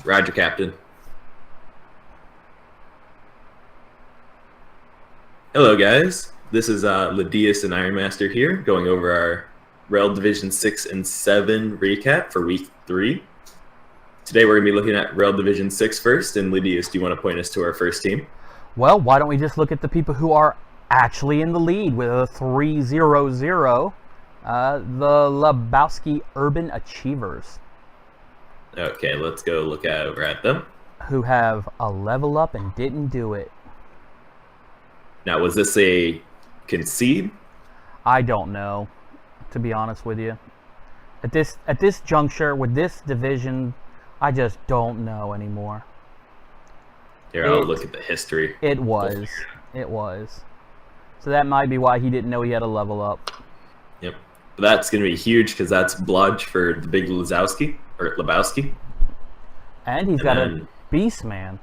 Roger, Captain. Hello, guys. This is Ledeas and Iron Master here, going over our REL Division 6 and 7 recap for Week 3. Today we're going to be looking at REL Division 6 first, and Ledeas, do you want to point us to our first team? Well, why don't we just look at the people who are actually in the lead with a 3-0-0, the Lebowski Urban Achievers. Okay, let's go look over at them. Who have a level up and didn't do it. Now, was this a concede? I don't know, to be honest with you. At this juncture, with this division, I just don't know anymore. Here, I'll look at the history. It was. So that might be why he didn't know he had a level up. Yep. But that's going to be huge because that's Bludge for the big Lebowski. And he's got a Beast Man.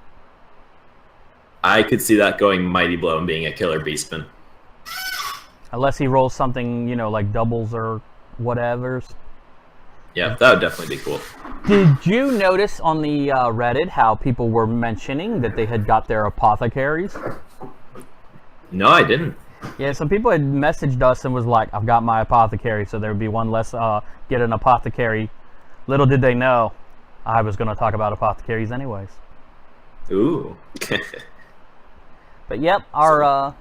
I could see that going Mighty Blow and being a killer Beastman. Unless he rolls something, you know, like doubles or whatevers. Yeah, that would definitely be cool. Did you notice on the Reddit how people were mentioning that they had got their apothecaries? No, I didn't. Yeah, some people had messaged us and was like, I've got my apothecary, so there would be one less get an apothecary. Little did they know I was going to talk about apothecaries anyways. Ooh. But yep, our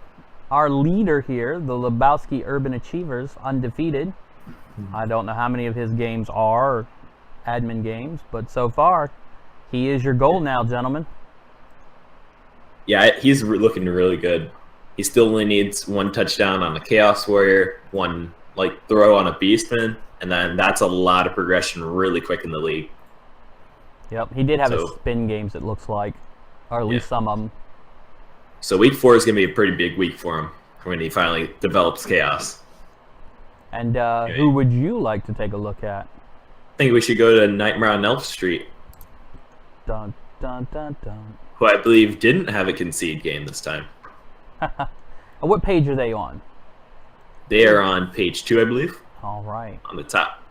leader here, the Lebowski Urban Achievers, undefeated. I don't know how many of his games are admin games, but so far, he is your goal now, gentlemen. Yeah, he's looking really good. He still only needs one touchdown on the Chaos Warrior, one throw on a Beastman, and then that's a lot of progression really quick in the league. Yep, he did have his spin games, it looks like, or at least some of them. So Week 4 is going to be a pretty big week for him when he finally develops Chaos. And who would you like to take a look at? I think we should go to Nightmare on Elm Street. Dun, dun, dun, dun. Who I believe didn't have a concede game this time. What page are they on? They are on page 2, I believe. All right. On the top.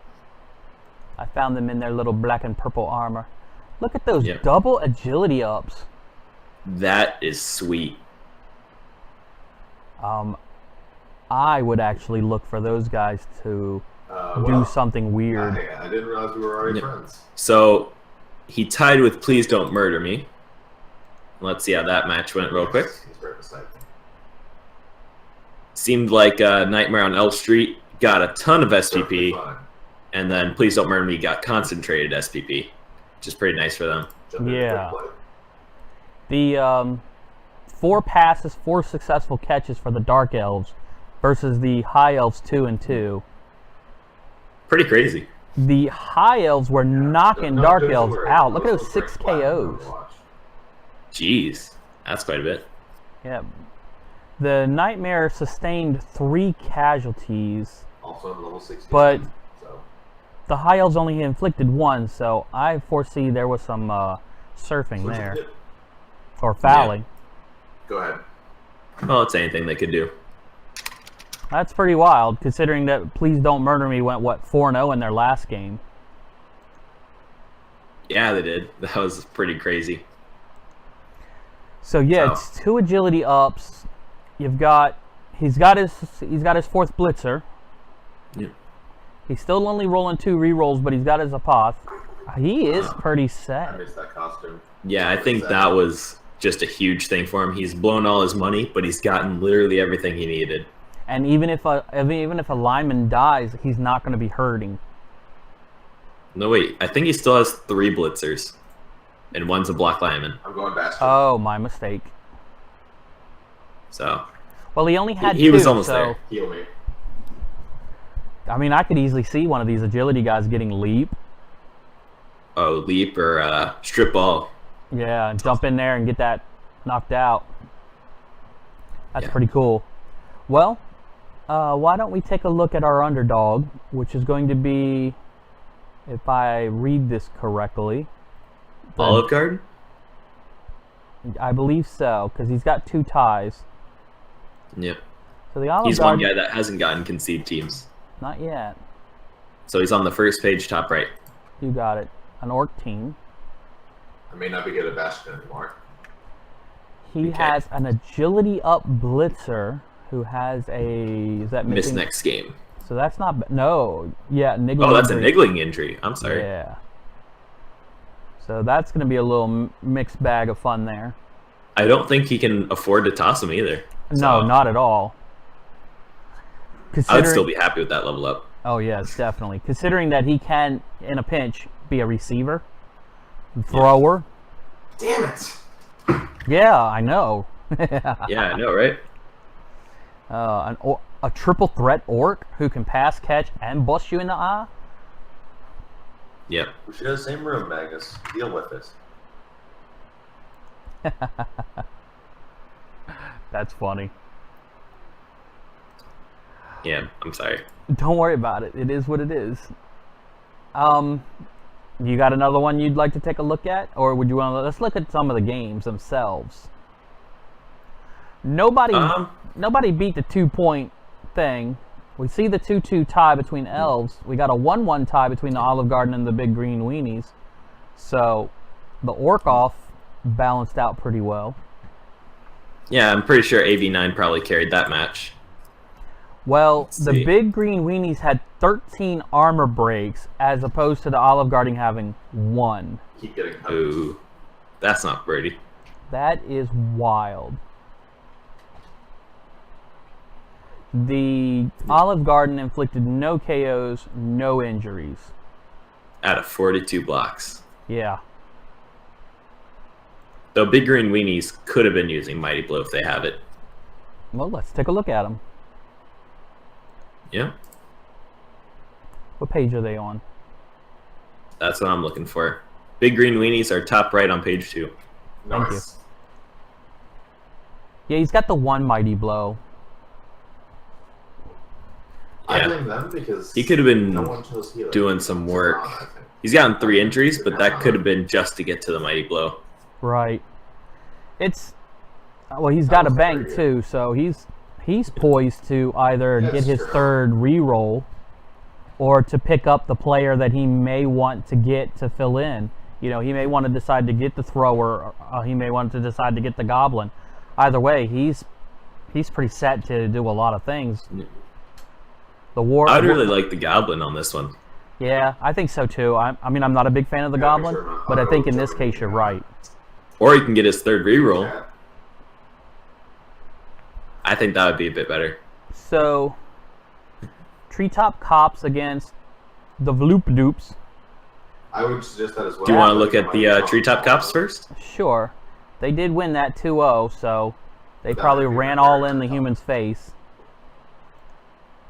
I found them in their little black and purple armor. Look at those double agility ups. That is sweet. I would actually look for those guys to do something weird. I didn't realize we were already friends. So he tied with Please Don't Murder Me. Let's see how that match went real quick. He's right beside me. Seemed like Nightmare on Elm Street got a ton of SPP, and then Please Don't Murder Me got concentrated SPP, which is pretty nice for them. Yeah. The 4 passes, 4 successful catches for the Dark Elves versus the High Elves 2 and 2. Pretty crazy. The High Elves were knocking Dark Elves out. Look at those 6 KOs. Jeez, that's quite a bit. Yeah. The Nightmare sustained 3 casualties. Also on level 16. But the High Elves only inflicted 1, so I foresee there was some surfing there. Or fouling. Yeah. Go ahead. Well, it's anything they could do. That's pretty wild, considering that Please Don't Murder Me went, 4-0 in their last game. Yeah, they did. That was pretty crazy. So yeah, it's 2 agility ups. He's got his 4th blitzer. Yeah. He's still only rolling 2 rerolls, but he's got his apoth. He is pretty set. I missed that costume. Yeah, I think that was just a huge thing for him. He's blown all his money, but he's gotten literally everything he needed. And even if a lineman dies, he's not going to be hurting. No, wait. I think he still has 3 blitzers, and 1's a block lineman. I'm going bastard. Oh, my mistake. So. Well, he only had 2. He was almost there. Heal me. I mean, I could easily see one of these agility guys getting leap. Oh, leap or strip ball. Yeah, and jump in there and get that knocked out. That's pretty cool. Well, why don't we take a look at our underdog, which is going to be, if I read this correctly, Olive Garden? I believe so, because he's got 2 ties. Yep. So the Olive He's Garden, one guy that hasn't gotten concede teams. Not yet. So he's on the first page, top right. You got it. An orc team. I may not be good at Bastion anymore. He Okay. has an agility up blitzer who has a... Is that Miss missing? next game. So that's not... No. Yeah, niggling Oh, that's a injury. niggling injury. I'm sorry. Yeah. So that's going to be a little mixed bag of fun there. I don't think he can afford to toss him either. No, So, not at all. I would still be happy with that level up. Oh, yes, definitely. Considering that he can, in a pinch, be a receiver, thrower. Damn it! Yeah, I know. Yeah, I know, right? A triple threat orc who can pass, catch, and bust you in the eye? Yep. We should have the same room, Magnus. Deal with this. That's funny. Yeah, I'm sorry. Don't worry about it. It is what it is. You got another one you'd like to take a look at? Or would you want to... Let's look at some of the games themselves. Nobody beat the 2-point thing. We see the 2-2 tie between elves. We got a 1-1 tie between the Olive Garden and the Big Green Weenies. So, the Orc-Off balanced out pretty well. Yeah, I'm pretty sure AV9 probably carried that match. Well, Let's the see. Big Green Weenies had 13 armor breaks as opposed to the Olive Garden having 1. Keep getting punished. Ooh, that's not pretty. That is wild. The Olive Garden inflicted no KOs, no injuries. Out of 42 blocks. Yeah. Though Big Green Weenies could have been using Mighty Blow if they have it. Well, let's take a look at them. Yeah, What page are they on? that's what I'm looking for. Big Green Weenies are top right on page 2. Thank you. Nice. Yeah, he's got the 1 Mighty Blow. I Yeah. blame them because He could have been no one chose healer. doing some work. I think. He's gotten 3 injuries, but that could have been just to get to the Mighty Blow. Right. It's... Well, he's got a was bank very too, so he's poised to either That's get his true. third reroll or to pick up the player that he may want to get to fill in. You know, he may want to decide to get the thrower, he may want to decide to get the goblin. Either way, he's pretty set to do a lot of things. The war. I'd really like the Goblin on this one. Yeah, I think so too. I mean, I'm not a big fan of the Yeah, goblin, make sure but I think in this Germany, case you're right. Or he can get his third reroll. Yeah. I think that would be a bit better. So, Treetop Cops against the Vloopadoops. I would suggest that as well. Do you want to I look think at it the might be Treetop something Cops first? Sure. They did win that 2-0, so they That probably might be ran my all favorite in the top. human's face.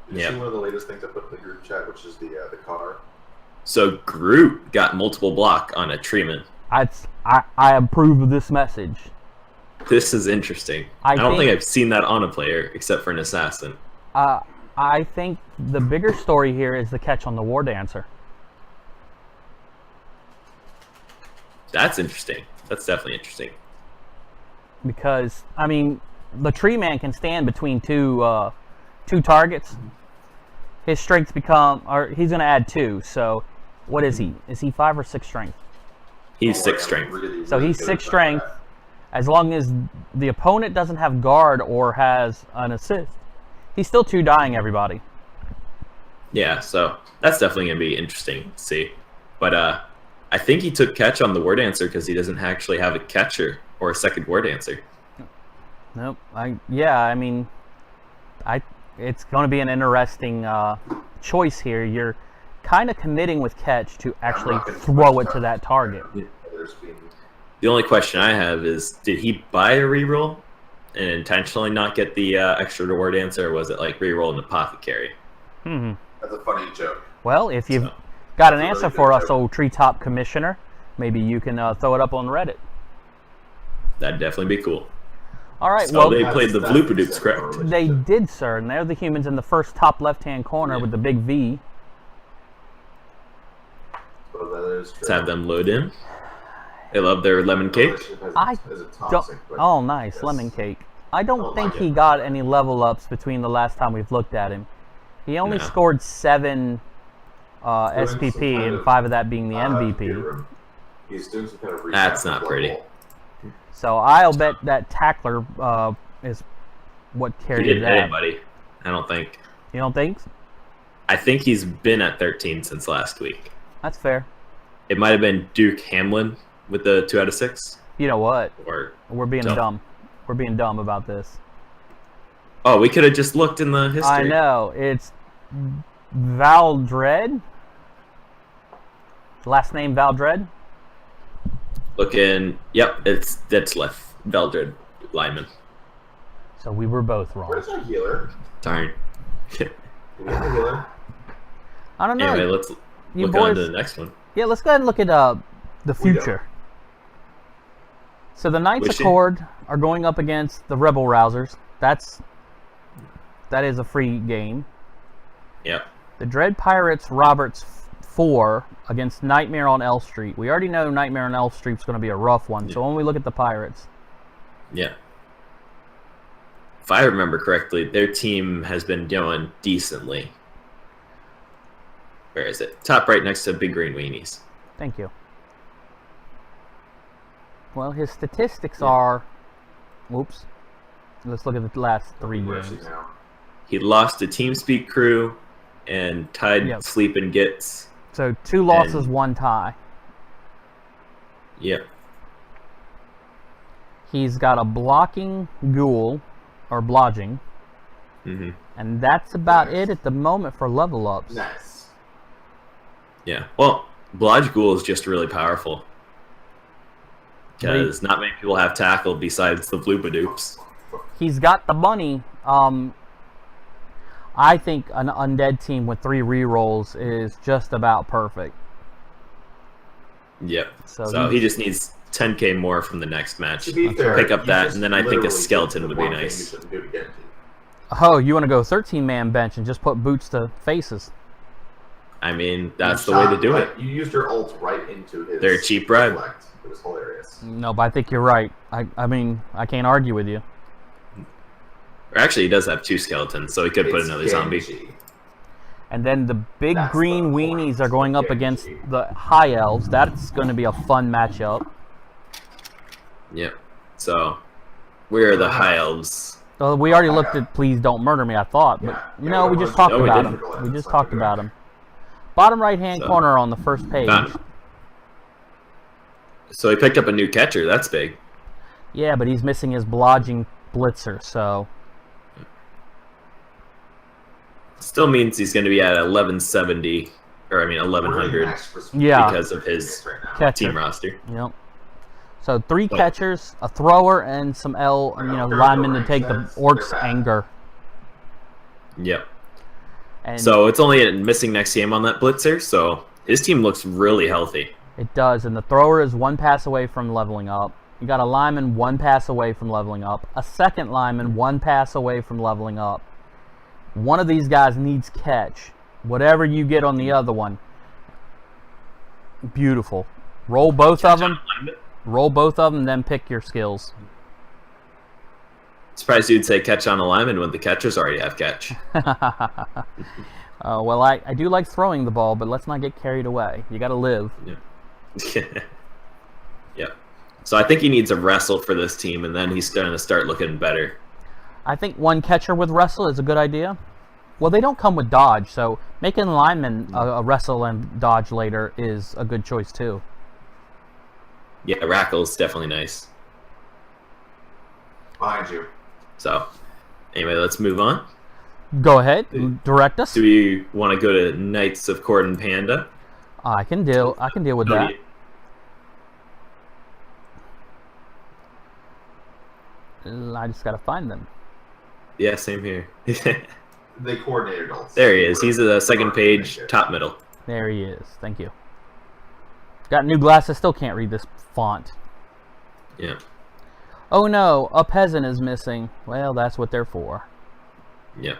Did you Yeah. see one of the latest things I put in the group chat, which is the car? So Groot got multiple block on a Treeman. I approve of this message. This is interesting. I I don't think think- I've seen that on a player except for an assassin. I think the bigger story here is the catch on the War Dancer. That's interesting. That's definitely interesting. Because, I mean, the Tree Man can stand between two targets. His strengths become, or he's going to add 2. So, what is he? Is he 5 or 6 strength? He's Don't worry, 6 I'm strength. really, So really he's good 6 at strength. that. As long as the opponent doesn't have guard or has an assist, he's still 2 dying everybody. Yeah, so that's definitely going to be interesting to see. But I think he took catch on the War Dancer because he doesn't actually have a catcher or a second War Dancer. Nope. I mean, it's going to be an interesting choice here. You're kind of committing with catch to actually not gonna throw it touch to that target. There's been The only question I have is, did he buy a reroll and intentionally not get the extra War Dancer, or was it like reroll an Apothecary? that's a funny joke. Well, if you've So- got an That's a answer really for good us, joke. old Treetop Commissioner, maybe you can throw it up on Reddit. That'd definitely be cool. All right, So well, they played the That's Vloopadoops, correct? they did, sir, and they're the humans in the first top left-hand corner Yeah. with the big V. So that is true. Let's have them load in. They love their lemon cake. Relationship as- I as a don't, toxic, but oh, nice, yes. lemon cake. I don't Oh, think my he God. got any level ups between the last time we've looked at him. He only No. scored 7 Doing some SPP, kind and of, 5 of that being the gear MVP. room. He's doing some kind of recap. That's not pretty. So I'll bet that tackler is what He carried didn't hit that. anybody. I don't think. You don't think? I think he's been at 13 since last week. That's fair. It might have been Duke Hamlin with the 2 out of 6. You know what? Or We're being dumb. dumb. We're being dumb about this. oh, we could have just looked in the history. I know. It's Valdred. Last name Valdred. Looking. Yep, that's left. Veldred lineman. So we were both wrong. Where's our healer? Darn. Do we have a healer? I don't know. Anyway, let's You look on boys- to the next one. Yeah, let's go ahead and look at the We don't. future. So the Knights Wishing. Accord are going up against the Rebel Rousers. That is a free game. Yep. The Dread Pirates Roberts 4 against Nightmare on Elm Street. We already know Nightmare on Elm Street's going to be a rough one. So when we look at the Pirates, Yeah. If I remember correctly, their team has been doing decently. Where is it? Top right next to Big Green Weenies. thank you. Well, his statistics are. Whoops. Let's look at the last 3 Where is he games. now? He lost to TeamSpeak Crew and tied Yep. Sleep and Gets. So 2 losses, And- 1 tie. Yep. He's got a blocking ghoul, or blodging, hmm and that's about Nice. it at the moment for level ups. Nice. Yeah. Well, Blodge Ghoul is just really powerful. Because not many people have tackle besides the Bloopadoops. He's got the money. I think an undead team with 3 rerolls is just about perfect. Yep. So So he he's- just needs 10k more from the next match. To be fair, Pick up you that, just and then I think a literally skeleton did would the be one thing nice. You shouldn't do to Genji. Oh, you want to go 13-man bench and just put boots to faces? I mean, that's You the way to shot, do like, it. You used your ult right into his. They're a cheap bribe. deflect. It was hilarious. No, but I think you're right. I mean, I can't argue with you. Or actually, he does have 2 skeletons, so he could put It's another zombie. Genji. And then the big That's green the weenies point. are going up Genji. against the High Elves. That's going to be a fun matchup. Yep. So, we're the High Elves. So we already looked at Please Don't Murder Me, I thought. But Yeah. no, Yeah, we we just talked no, we about didn't. him. We just Let's talked not do about that. him. Bottom right-hand So- corner on the first page. Done. So he picked up a new catcher. That's big. Yeah, but he's missing his blodging blitzer, so... Still means he's going to be at 1170, or I mean We're 1100 next for Yeah. because of his right now. Catcher. team roster. Yep. So 3 Oh. catchers, a thrower, and some linemen to take the orcs' anger. Yep. And So it's only missing next game on that blitzer, so his team looks really healthy. it does, and the thrower is 1 pass away from leveling up. You got a lineman 1 pass away from leveling up. A second lineman 1 pass away from leveling up. One of these guys needs catch. Whatever you get on the other one. Beautiful. Roll both of them. Roll both of them, then pick your skills. Surprised you'd say catch on a lineman when the catchers already have catch. Well, I do like throwing the ball, but let's not get carried away. You got to live. Yep. So I think he needs a wrestle for this team, and then he's going to start looking better. I think 1 catcher with wrestle is a good idea. Well, they don't come with dodge, so making linemen a wrestle and dodge later is a good choice too. Yeah, Rackle's definitely nice. Behind you. So, anyway, let's move on. Go ahead, direct us. Do we want to go to Knights of Cord and Panda? I can deal with that. I just gotta find them. Yeah, same here. They coordinated ults. There he is. He's the second page, top middle. There he is. Thank you. Got new glasses. Still can't read this font. Yeah. Oh no, a peasant is missing. Well, that's what they're for. Yeah.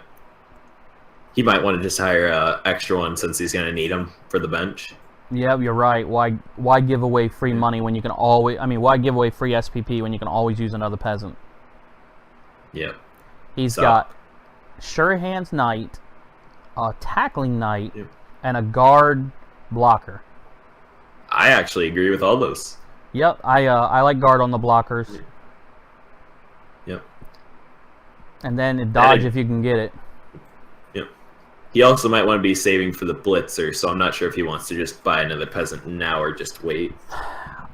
He might want to just hire an extra one since he's going to need him for the bench. Yeah, you're right. Why give away free money when you can always? I mean, why give away free SPP when you can always use another peasant? Yep. He's So- got Sure Hands Knight, a Tackling Knight, Yep. and a Guard Blocker. I actually agree with all those. Yep, I like guard on the blockers. Yep. And then dodge if you can get it. Yep. He also might want to be saving for the blitzer, so I'm not sure if he wants to just buy another peasant now or just wait.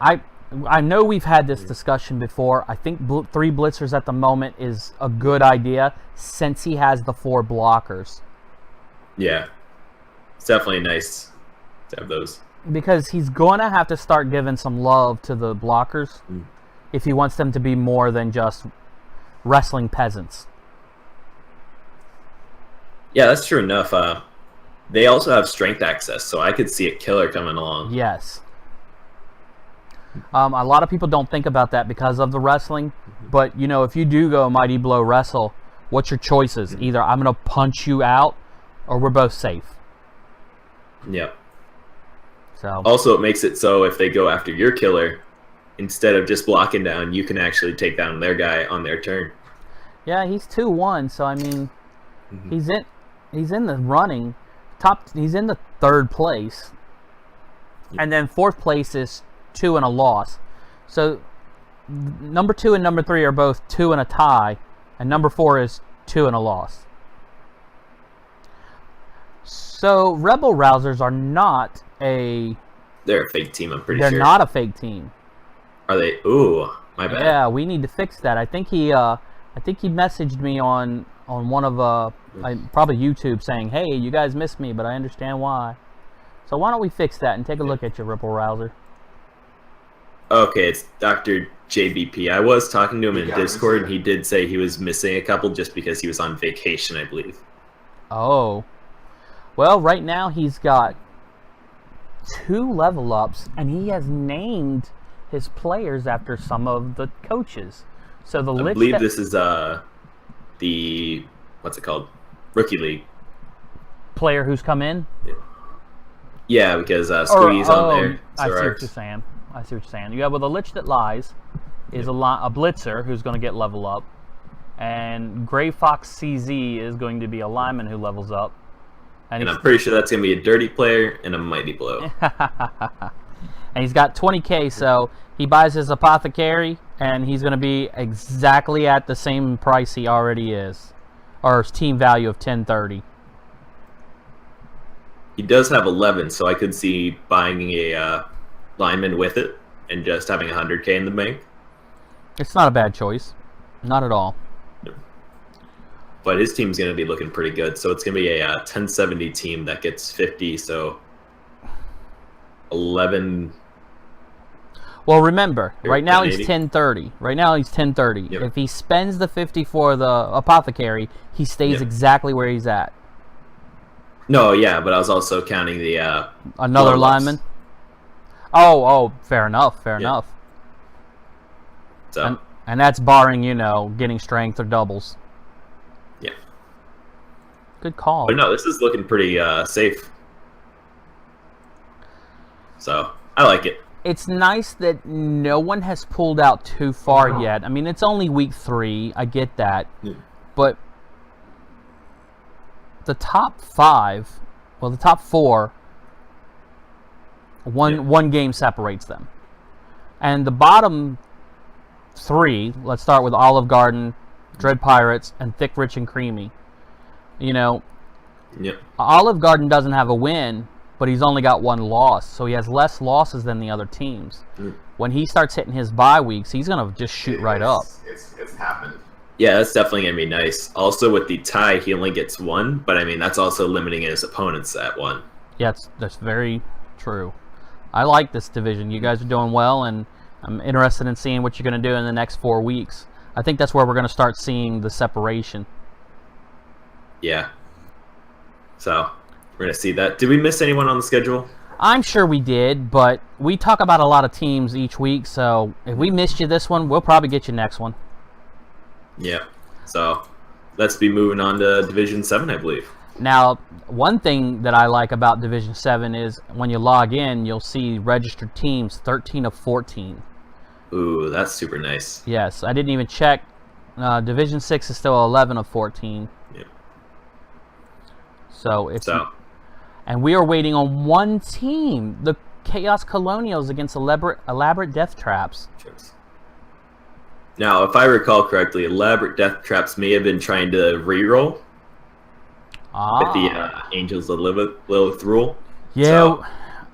I know we've had this discussion before. I think 3 blitzers at the moment is a good idea since he has the 4 blockers. Yeah. It's definitely nice to have those. Because he's going to have to start giving some love to the blockers if he wants them to be more than just wrestling peasants. Yeah, that's true enough. They also have strength access, so I could see a killer coming along. Yes. A lot of people don't think about that because of the wrestling, but you know, if you do go Mighty Blow wrestle, what's your choices? Either I'm going to punch you out, or we're both safe. Yep. So also, it makes it so if they go after your killer, instead of just blocking down, you can actually take down their guy on their turn. Yeah, he's 2-1, so I mean, he's in the running. He's in the 3rd place, and then 4th place is 2 and a loss. So number 2 and number 3 are both 2 and a tie, and number 4 is 2 and a loss. So Rebel Rousers are not a... They're a fake team, I'm pretty sure. They're not a fake team. Are they? Ooh, my bad. Yeah, we need to fix that. I think he messaged me on one of probably YouTube saying, "Hey, you guys missed me, but I understand why." So why don't we fix that and take a look at your Rebel Rouser? Okay, it's Dr. JBP. I was talking to him in Discord, and he did say he was missing a couple just because he was on vacation, I believe. Oh. Well, right now he's got 2 level ups, and he has named his players after some of the coaches. So the I believe this is the what's it called? Rookie League player who's come in. Yeah, because Squee's on there. I see what you're saying. Yeah, well, the Lich That Lies is a blitzer who's going to get level up, and Gray Fox CZ is going to be a lineman who levels up. And I'm pretty sure that's going to be a dirty player and a mighty blow. And he's got 20k, so he buys his apothecary, and he's going to be exactly at the same price he already is, or his team value of 1030. He does have 11, so I could see buying a lineman with it and just having 100k in the bank. It's not a bad choice, not at all. But his team's going to be looking pretty good, so it's going to be a 1070 team that gets 50, so 11. Well, remember, right now he's 1030. Yep. If he spends the 50 for the apothecary, he stays exactly where he's at. No, yeah, but I was also counting the another lineman. Oh, fair enough. So, and that's barring, getting strength or doubles. Yeah. Good call. But no, this is looking pretty safe. So, I like it. It's nice that no one has pulled out too far yet. I mean, it's only week 3. I get that. Yeah. But the top 4, one game separates them. And the bottom 3, let's start with Olive Garden, Dread Pirates, and Thick, Rich, and Creamy. Olive Garden doesn't have a win, but he's only got 1 loss, so he has less losses than the other teams. When he starts hitting his bye weeks, he's going to just shoot right up. It's happened. Yeah, that's definitely going to be nice. Also, with the tie, he only gets 1, but I mean, that's also limiting his opponents at 1. Yeah, that's very true. I like this division. You guys are doing well, and I'm interested in seeing what you're going to do in the next 4 weeks. I think that's where we're going to start seeing the separation. Yeah. So, we're going to see that. Did we miss anyone on the schedule? I'm sure we did, but we talk about a lot of teams each week, so if we missed you this one, we'll probably get you next one. Yeah. So, let's be moving on to Division 7, I believe. Now, one thing that I like about Division 7 is when you log in, you'll see registered teams 13 of 14. Ooh, that's super nice. Yes, I didn't even check. Division 6 is still 11 of 14. Yeah. So, and we are waiting on one team. Chaos Colonials against elaborate death traps. Now, if I recall correctly, elaborate death traps may have been trying to re-roll with the Angels of Lilith rule. Yeah, so,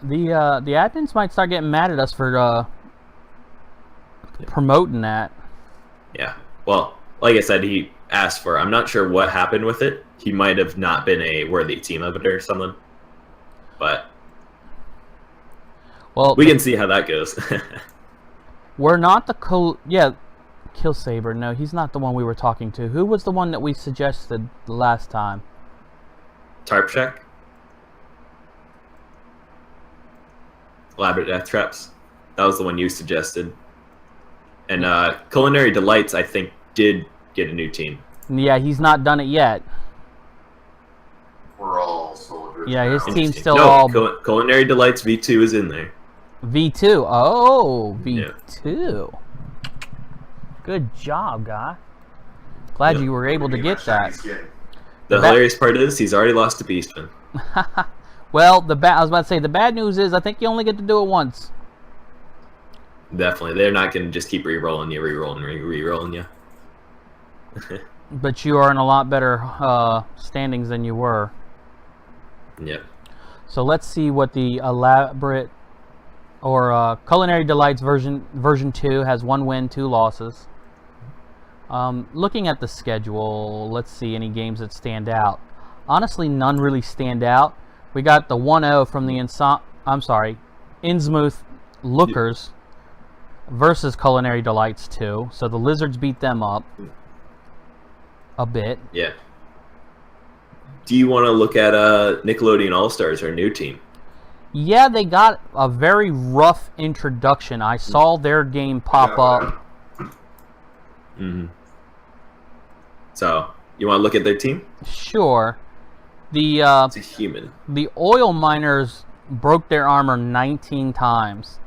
the admins might start getting mad at us for promoting that. Yeah. Well, like I said, he asked for. I'm not sure what happened with it. He might have not been a worthy team of it or something. But well, we can see how that goes. We're not the Kill Saber. No, he's not the one we were talking to. Who was the one that we suggested the last time? Tarp check. Elaborate death traps. That was the one you suggested. And Culinary Delights, I think, did get a new team. Yeah, he's not done it yet. We're all soldiers. Yeah, his now. team's still no, all Culinary Delights V2 is in there. V2. Oh, V2. Yeah. Good job, guy. Glad you were able to get that. The hilarious part is he's already lost to Beastman. Well, I was about to say, the bad news is I think you only get to do it once. Definitely. They're not going to just keep re-rolling you. But you are in a lot better standings than you were. Yep. So let's see what the elaborate or Culinary Delights version 2 has 1 win, 2 losses. Looking at the schedule, let's see any games that stand out. Honestly, none really stand out. We got the 1-0 from the Innsmouth Lookers versus Culinary Delights 2. So the Lizards beat them up a bit. Yeah. Do you want to look at Nickelodeon All-Stars, our new team? Yeah, they got a very rough introduction. I saw their game pop up. Mm-hmm. So, you want to look at their team? Sure. It's a human. The Oil Miners broke their armor 19 times.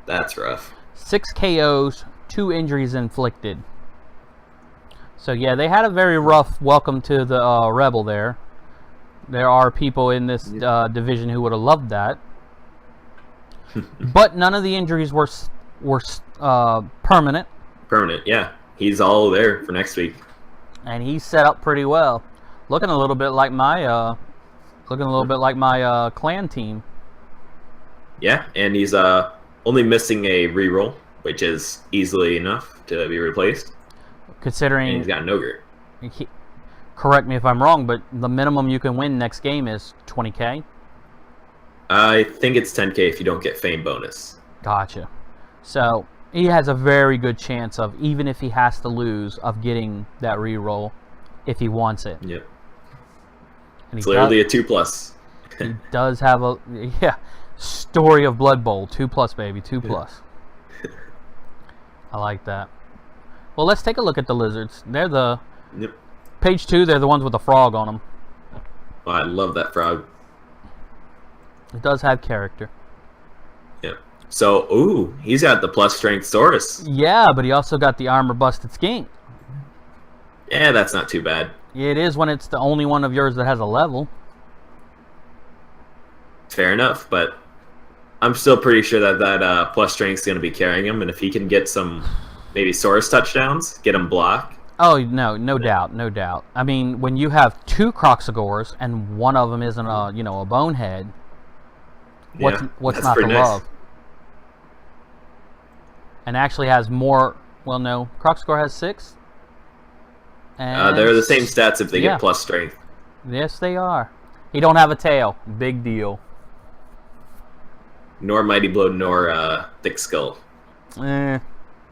That's rough. 6 KOs, 2 injuries inflicted. So yeah, they had a very rough welcome to the Rebel there. There are people in this division who would have loved that. But none of the injuries were permanent. Permanent, yeah. He's all there for next week. And he's set up pretty well. Looking a little bit like my clan team. Yeah, and he's only missing a reroll, which is easily enough to be replaced. Considering and he's got an ogre. Correct me if I'm wrong, but the minimum you can win next game is 20k. I think it's 10k if you don't get fame bonus. Gotcha. So he has a very good chance of, even if he has to lose, of getting that reroll if he wants it. Yep. And it's literally a 2+. He does have a Story of Blood Bowl 2+, baby, 2+. I like that. Well, let's take a look at the Lizards. They're the page 2. They're the ones with the frog on them. Oh, I love that frog. It does have character. Yeah. So, ooh, he's got the plus strength Saurus. Yeah, but he also got the armor busted skink. Yeah, that's not too bad. It is when it's the only one of yours that has a level. Fair enough, but I'm still pretty sure that plus strength is going to be carrying him, and if he can get some maybe Saurus touchdowns, get him block. Oh, no doubt, no doubt. I mean, when you have 2 Croxagores and one of them isn't a bonehead, what's not to love? And actually has more. Well, no, Croxagore has 6. And they're the same stats if they get plus strength. Yes, they are. He don't have a tail. Big deal. Nor Mighty Blow, nor Thick Skull. Eh.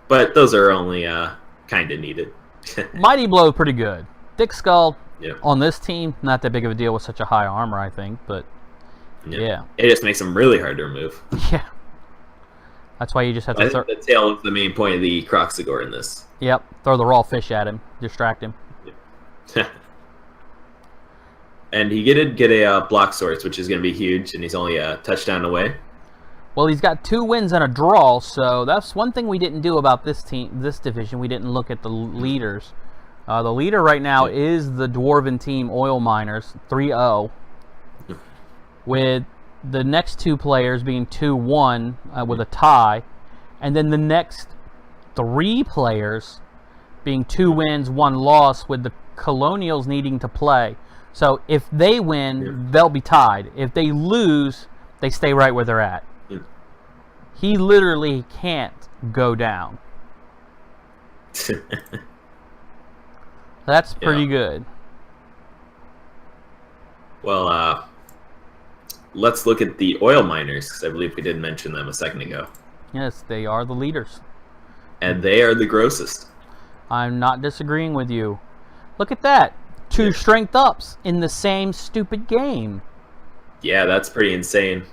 But those are only kind of needed. Mighty Blow, pretty good. Thick Skull, yep. On this team, not that big of a deal with such a high armor, I think. But, yeah. It just makes them really hard to remove. Yeah. That's why you just have to... I think the tail is the main point of the Croxagore in this. Yep. Throw the raw fish at him. Distract him. Yep. And he did get a block source, which is going to be huge, and he's only a touchdown away. Well, he's got 2 wins and a draw, so that's one thing we didn't do about this team, this division. We didn't look at the leaders. The leader right now is the Dwarven team, Oil Miners, 3-0, with the next two players being 2-1 with a tie, and then the next 3 players being 2 wins, 1 loss, with the Colonials needing to play. So if they win, they'll be tied. If they lose, they stay right where they're at. He literally can't go down. That's pretty good. Well, let's look at the oil miners, because I believe we did mention them a second ago. Yes, they are the leaders. And they are the grossest. I'm not disagreeing with you. Look at that. 2 strength ups in the same stupid game. Yeah, that's pretty insane.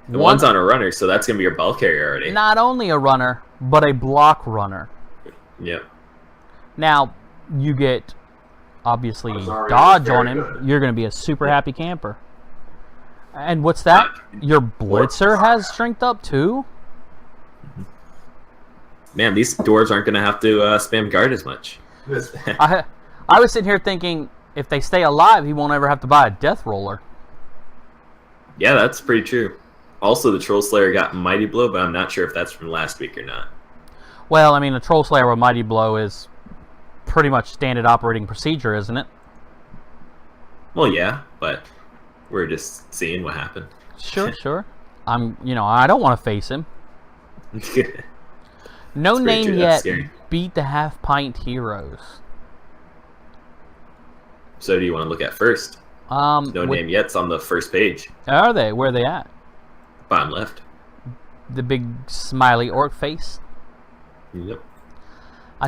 The one's on a runner, so that's going to be your ball carrier already. Not only a runner, but a block runner. Yep. Now, you get, obviously, dodge on him. You're going to be a super happy camper. And what's that? Your blitzer has strength up too? Man, these dwarves aren't going to have to spam guard as much. I was sitting here thinking, if they stay alive, he won't ever have to buy a death roller. Yeah, that's pretty true. Also, the Troll Slayer got Mighty Blow, but I'm not sure if that's from last week or not. Well, I mean, a Troll Slayer with Mighty Blow is pretty much standard operating procedure, isn't it? Well, yeah, but we're just seeing what happened. Sure, sure. I don't want to face him. No name yet beat the Half Pint Heroes. So do you want to look at first? No name yet's on the first page. Are they? Where are they at? Bottom left. The big smiley orc face? Yep.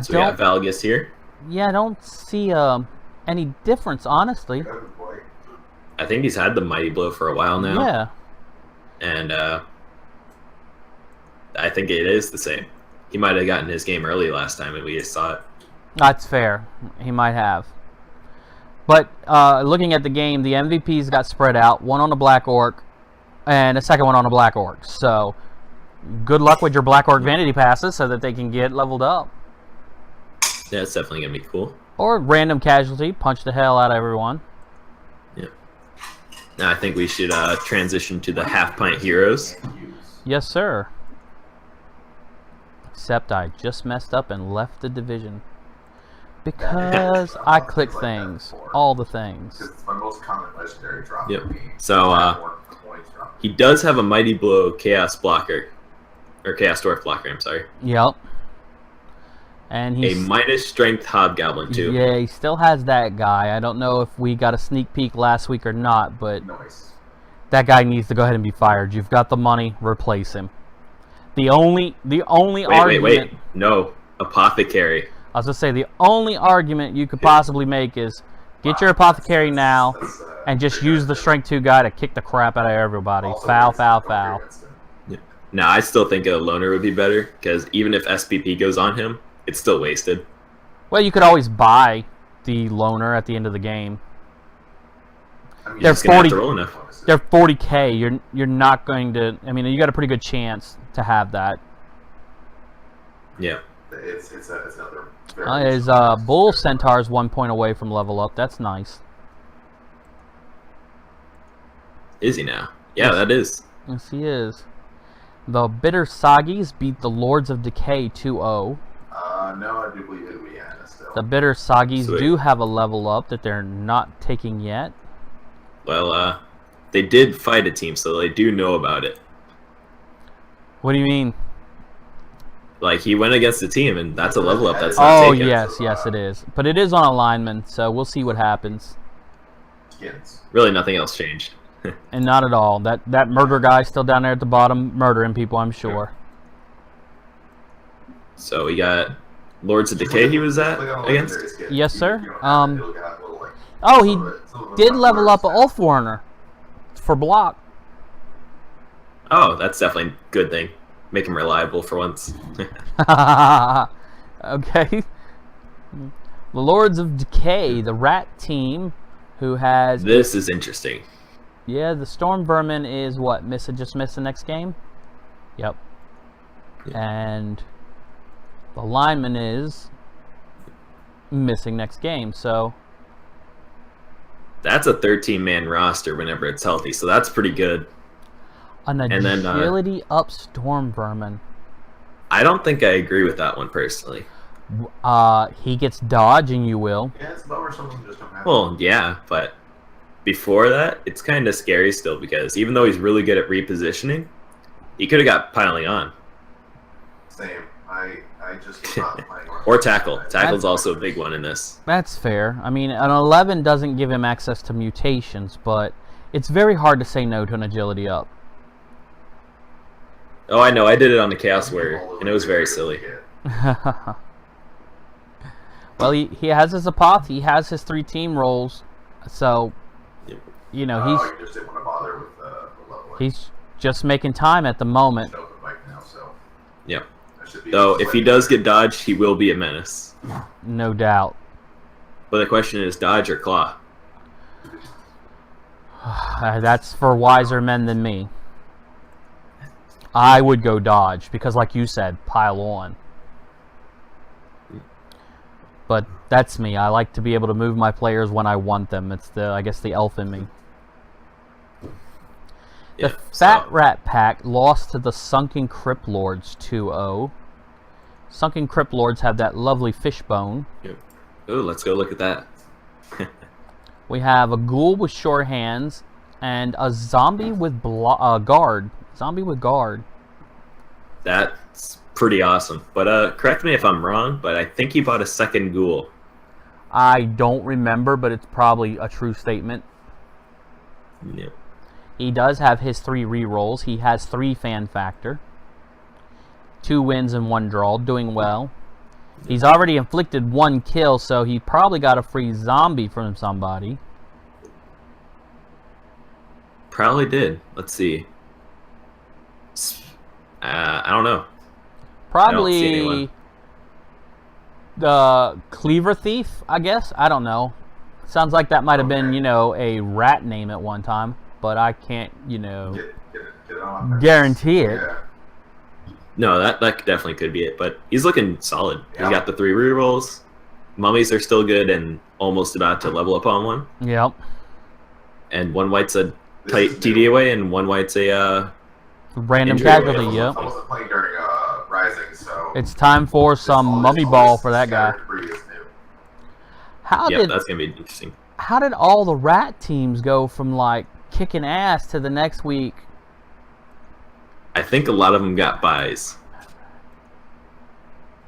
So we got Valgus here. Yeah, I don't see any difference, honestly. I think he's had the Mighty Blow for a while now. Yeah. And I think it is the same. He might have gotten his game early last time and we just saw it. That's fair. He might have. But looking at the game, the MVPs got spread out. One on a Black Orc and a second one on a Black Orc. So good luck with your Black Orc Vanity Passes so that they can get leveled up. Yeah, it's definitely going to be cool. Or random casualty, punch the hell out of everyone. Yeah. Now I think we should transition to the Half Pint Heroes. Yes, sir. Except I just messed up and left the division. Because I click things. All the things. It's my most common legendary drop. Yep. So, he does have a Mighty Blow Chaos Blocker. Or Chaos Dwarf Blocker, I'm sorry. Yep. And he's... A minus Strength Hobgoblin, too. Yeah, he still has that guy. I don't know if we got a sneak peek last week or not, but... Nice. That guy needs to go ahead and be fired. You've got the money, replace him. The only argument... Wait. No. Apothecary. I was going to say, the only argument you could possibly make is get your Apothecary now and just use the Strength 2 guy to kick the crap out of everybody. Foul. Yeah. Now, I still think a Loner would be better, because even if SPP goes on him, it's still wasted. Well, you could always buy the Loner at the end of the game. They're 40. They're 40k. You're not going to... I mean, you got a pretty good chance to have that. Yeah. It's another... His Bull Centaur's 1 point away from level up. That's nice. Is he now? Yeah, that is. Yes, he is. The Bitter Sagis beat the Lords of Decay 2-0. No, I do believe it'll be Anna still. The Bitter Sagis do have a level up that they're not taking yet. Well, they did fight a team, so they do know about it. What do you mean? Like, he went against the team, and that's a level up that's not taken. Yes, it is. But it is on a lineman, so we'll see what happens. Skins. Really, nothing else changed. And not at all. That murder guy's still down there at the bottom, murdering people, I'm sure. So we Lords of Decay he was against? Yes, sir. He did level up Ulfwarner for block. Oh, that's definitely a good thing. Make him reliable for once. Okay. The Lords of Decay, the rat team, who has... This is interesting. Yeah, the Storm Vermin is what? Just miss the next game? Yep. Yeah. And the lineman is missing next game, so... That's a 13-man roster whenever it's healthy, so that's pretty good. An And then, agility up Storm Vermin. I don't think I agree with that one personally. He gets dodge, and you will. Yeah, it's lower. Some of them just don't have. Well, yeah, but before that, it's kind of scary still because even though he's really good at repositioning, he could have got piling on. Same. I just was not playing. Or tackle. Tackle's also a big one in this. That's fair. I mean, an 11 doesn't give him access to mutations, but it's very hard to say no to an agility up. Oh, I know. I did it on the Chaos Warrior, and it was very silly. Well, he has his apoth. He has his 3 team rolls, so you know You just didn't want to bother with the level. he's just making time at the moment. Open mic now, so Yep. that should be Though, if he does get dodged, he will be a menace. No doubt. But the question is, dodge or claw? That's for wiser men than me. I would go dodge because, like you said, pile on. But that's me. I like to be able to move my players when I want them. It's I guess the elf in me. Yeah, The Fat Rat Pack lost to the Sunken Crypt Lords 2-0. Sunken Crypt Lords have that lovely fishbone. Yep. Oh, let's go look at that. We have a ghoul with short hands and a zombie with guard. Zombie with guard. That's pretty awesome. But correct me if I'm wrong, but I think he bought a second ghoul. I don't remember, but it's probably a true statement. Yeah. He does have his 3 rerolls. He has 3 fan factor. 2 wins and 1 draw, doing well. He's already inflicted 1 kill, so he probably got a free zombie from somebody. Probably did. Let's see. I don't know. Probably the Cleaver Thief, I guess. I don't know. Sounds like that might have been, a rat name at one time, but I can't, get it on. guarantee it. Yeah. No, that definitely could be it. But he's looking solid. Yeah. He's got the 3 rerolls. Mummies are still good and almost about to level up on 1. Yep. And 1 white's a This tight is TD new. away, and 1 white's a Random Injury casualty, away. yep. I wasn't playing during Rising, so It's time for some mummy ball for that guy. How Yep, that's gonna be interesting. How did all the rat teams go from like kicking ass to the next week? I think a lot of them got buys.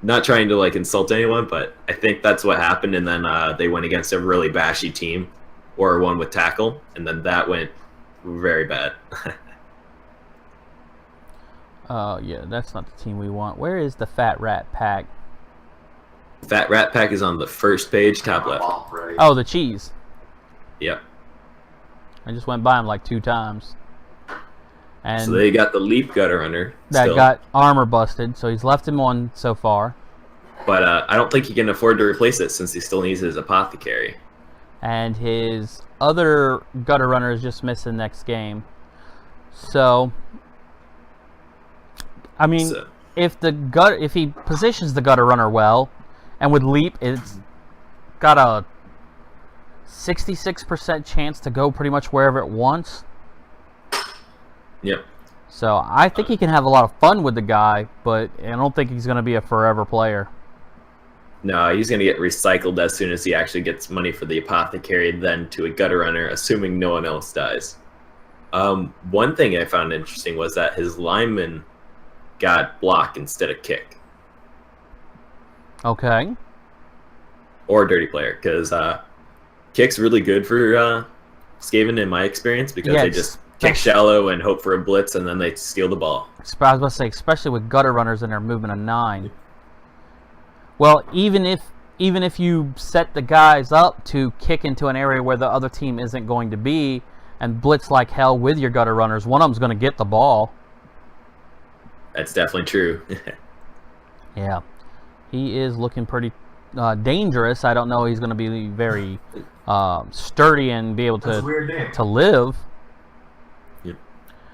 Not trying to insult anyone, but I think that's what happened, and then they went against a really bashy team, or one with tackle, and then that went very bad. Yeah, that's not the team we want. Where is the Fat Rat Pack? Fat Rat Pack is on the first page, top left. Oh, the cheese. Yep. I just went by him like 2 times. And So they got the Leap Gutter Runner. that still. got armor busted, so he's left him on so far. But I don't think he can afford to replace it since he still needs his Apothecary. And his other gutter runner is just missing next game. So, I mean, So, if he positions the gutter runner well, and with leap, it's got a 66% chance to go pretty much wherever it wants. yep. So I think he can have a lot of fun with the guy, but I don't think he's going to be a forever player. No, he's going to get recycled as soon as he actually gets money for the Apothecary, then to a Gutter Runner, assuming no one else dies. One thing I found interesting was that his lineman got block instead of kick. Okay. Or dirty player, because kick's really good for Skaven in my experience, because they Yes. just kick shallow and hope for a blitz, and then they steal the ball. I was about to say, especially with gutter runners and their movement of 9. Well, even if you set the guys up to kick into an area where the other team isn't going to be, and blitz like hell with your gutter runners, one of them's going to get the ball. That's definitely true. Yeah, he is looking pretty dangerous. I don't know he's going to be very sturdy and be able That's a weird name. to live.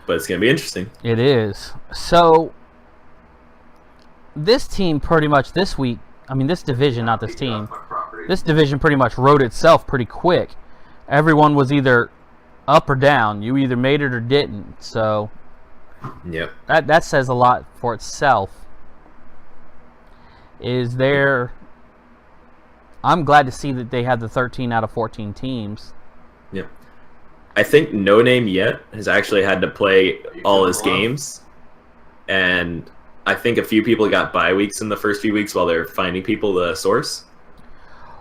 But it's going to be interesting. It is. So, this team pretty much this week, I mean this division, not this team, this division pretty much wrote itself pretty quick. everyone was either up or down. You either made it or didn't. So Yep. that says a lot for itself. I'm glad to see that they have the 13 out of 14 teams. Yep. I think No Name Yet has actually had to play all his games, and I think a few people got bye weeks in the first few weeks while they're finding people to source.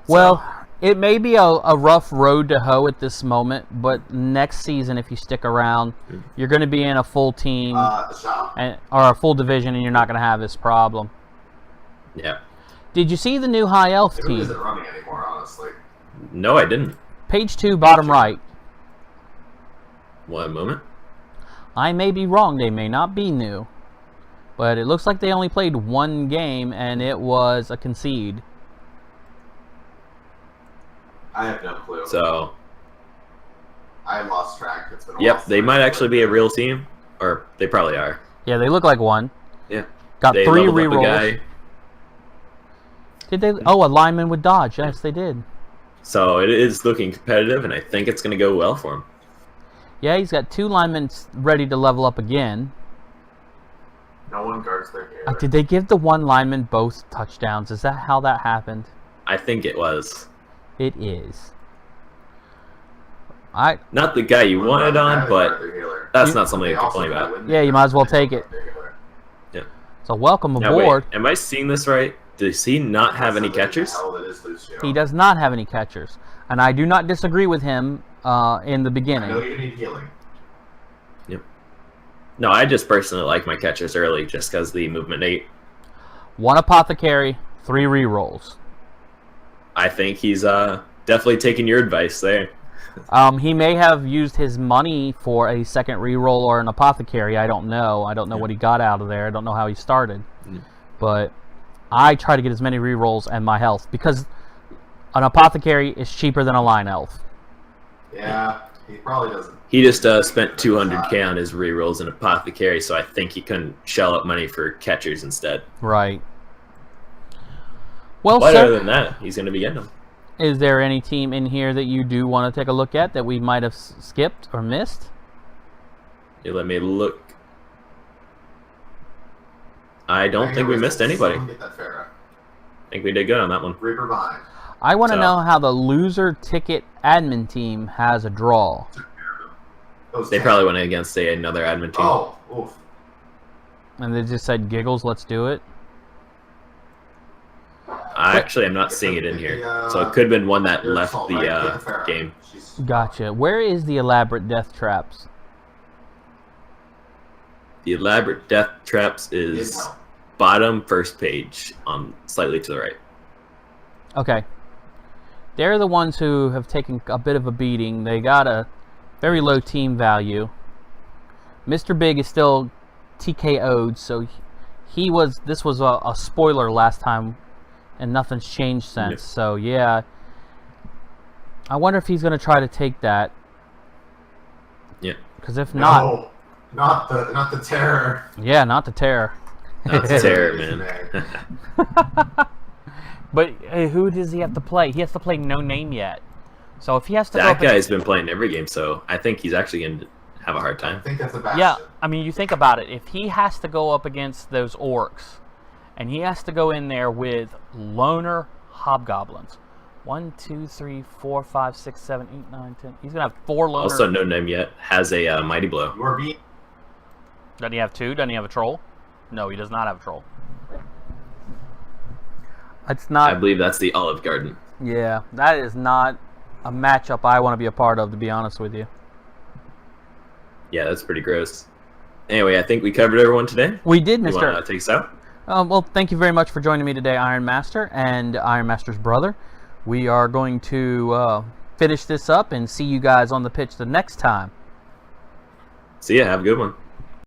Well, it may be a rough road to hoe at this moment, but next season, if you stick around, you're going to be in a full team or a full division, and you're not going to have this problem. Yeah. Did you see the new High Elf It team? isn't running anymore, honestly. No, I didn't. Page 2, bottom right. One moment. I may be wrong. They may not be new. But it looks like they only played one game, and it was a concede. I have no clue. So, I lost track. It's been a yep, while they since might I actually be a real team, or they probably are. Yeah, they look like one. Yeah. Got They 3 leveled up a rerolls. guy. Did they? Oh, a lineman with dodge. Yes, they did. So it is looking competitive, and I think it's going to go well for him. Yeah, he's got 2 linemen ready to level up again. No one guards their hair. Did they give the one lineman both touchdowns? Is that how that happened? I think it was. It is. Not the guy you wanted on, but that's not something They to also complain gotta about. win Yeah, you their might as well division. take it. Yeah. So welcome Now, wait, aboard. am I seeing this right? Does he not have any catchers? He does not have any catchers. And I do not disagree with him in the I know beginning. you need healing. Yep. No, I just personally like my catchers early just because the movement 8. 1 apothecary, 3 rerolls. I think he's definitely taking your advice there. He may have used his money for a second reroll or an apothecary. I don't know. I don't know what he got out of there. I don't know how he started. But I try to get as many rerolls and my health because an apothecary is cheaper than a line elf. Yeah, he probably doesn't. He just spent 200k on his rerolls and apothecary, so I think he couldn't shell out money for catchers instead. Right. Well, But sir, other than that, he's going to be getting them. is there any team in here that you do want to take a look at that we might have skipped or missed? You let me look. I don't think we missed anybody. Get that Farah. I think we did good on that one. Reaper behind. I want to So- know how the loser ticket admin team has a draw. Those They 10. probably went against another admin team. Oh, oof. And they just said, giggles, let's do it. Actually, I'm not seeing it in here. So it could have been one that Your left fault, the right? Get Farah. game. She's- Gotcha. Where is the elaborate death traps? The elaborate death traps is In-house. bottom first page, on slightly to the right. Okay. They're the ones who have taken a bit of a beating. They got a very low team value. Mr. Big is still TKO'd, so this was a spoiler last time, and nothing's changed since. Yep. So yeah, I wonder if he's going to try to take that. Yeah. Because if not, No, not the terror. yeah, not the terror. That's a terror, man. But who does he have to play? He has to play No Name Yet. So if he has to go That up guy's been playing every game, so I think he's actually going to have a hard I time. think that's a bastion. yeah, I mean, you think about it. If he has to go up against those orcs, and he has to go in there with loner hobgoblins, 1, 2, 3, 4, 5, 6, 7, 8, 9, 10. He's gonna have 4 loner. Also, No Name Yet has a Mighty Blow. You are being. Doesn't he have 2? Doesn't he have a troll? No, he does not have a troll. It's I not. believe that's the Olive Garden. Yeah, that is not a matchup I want to be a part of, to be honest with you. Yeah, that's pretty gross. Anyway, I think we covered everyone today. We did, You Mr. want to take us out? Well, thank you very much for joining me today, Iron Master and Iron Master's brother. We are going to finish this up and see you guys on the pitch the next time. See ya. Have a good one.